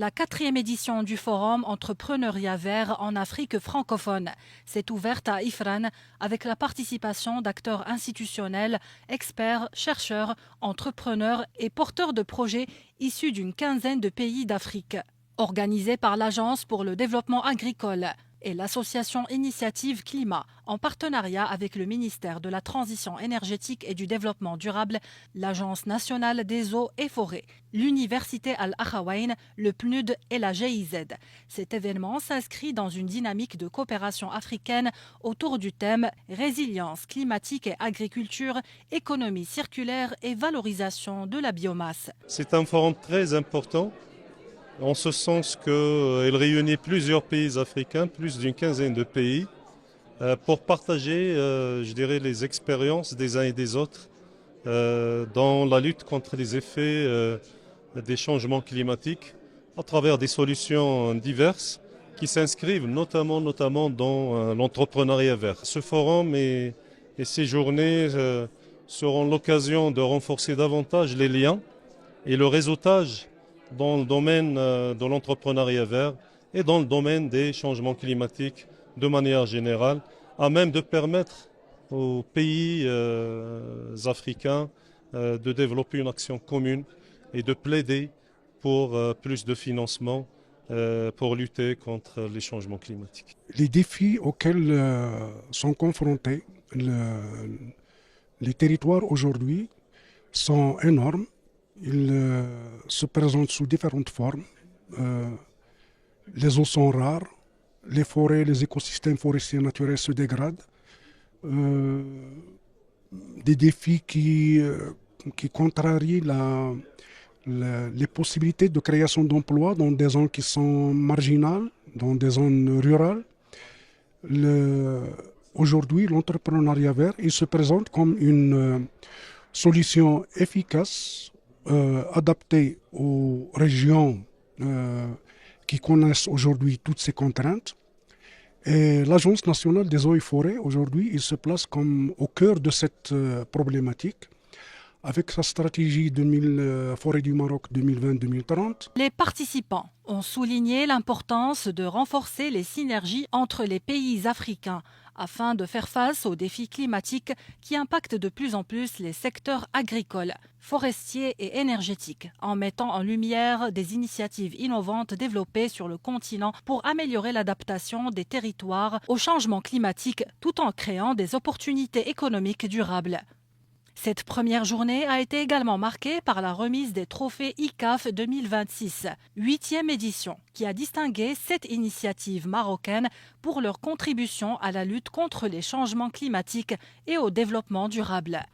La 4e édition du forum Entrepreneuriat vert en Afrique francophone s'est ouverte à Ifrane avec la participation d'acteurs institutionnels, experts, chercheurs, entrepreneurs et porteurs de projets issus d'une quinzaine de pays d'Afrique. Organisée par l'Agence pour le développement agricole et l'association Initiative Climat, en partenariat avec le ministère de la Transition énergétique et du Développement durable, l'Agence nationale des eaux et forêts, l'Université Al-Akhawaïn, le PNUD et la GIZ. Cet événement s'inscrit dans une dynamique de coopération africaine autour du thème résilience climatique et agriculture, économie circulaire et valorisation de la biomasse. C'est un forum très important, en ce sens qu'il réunit plusieurs pays africains, plus d'une quinzaine de pays, pour partager, je dirais, les expériences des uns et des autres dans la lutte contre les effets des changements climatiques à travers des solutions diverses qui s'inscrivent notamment dans l'entrepreneuriat vert. Ce forum et ces journées seront l'occasion de renforcer davantage les liens et le réseautage dans le domaine de l'entrepreneuriat vert et dans le domaine des changements climatiques de manière générale, à même de permettre aux pays africains de développer une action commune et de plaider pour plus de financement pour lutter contre les changements climatiques. Les défis auxquels sont confrontés les territoires aujourd'hui sont énormes. Ils se présentent sous différentes formes. Les eaux sont rares, les forêts, les écosystèmes forestiers naturels se dégradent. Des défis qui contrarient les possibilités de création d'emplois dans des zones qui sont marginales, dans des zones rurales. Aujourd'hui, l'entrepreneuriat vert, il se présente comme une solution efficace, adaptée aux régions qui connaissent aujourd'hui toutes ces contraintes. Et l'Agence nationale des eaux et forêts, aujourd'hui, il se place comme au cœur de cette problématique, avec sa stratégie Forêt du Maroc 2020-2030. Les participants ont souligné l'importance de renforcer les synergies entre les pays africains afin de faire face aux défis climatiques qui impactent de plus en plus les secteurs agricoles, forestiers et énergétiques, en mettant en lumière des initiatives innovantes développées sur le continent pour améliorer l'adaptation des territoires au changement climatique tout en créant des opportunités économiques durables. Cette première journée a été également marquée par la remise des trophées ICAF 2026, 8e édition, qui a distingué 7 initiatives marocaines pour leur contribution à la lutte contre les changements climatiques et au développement durable.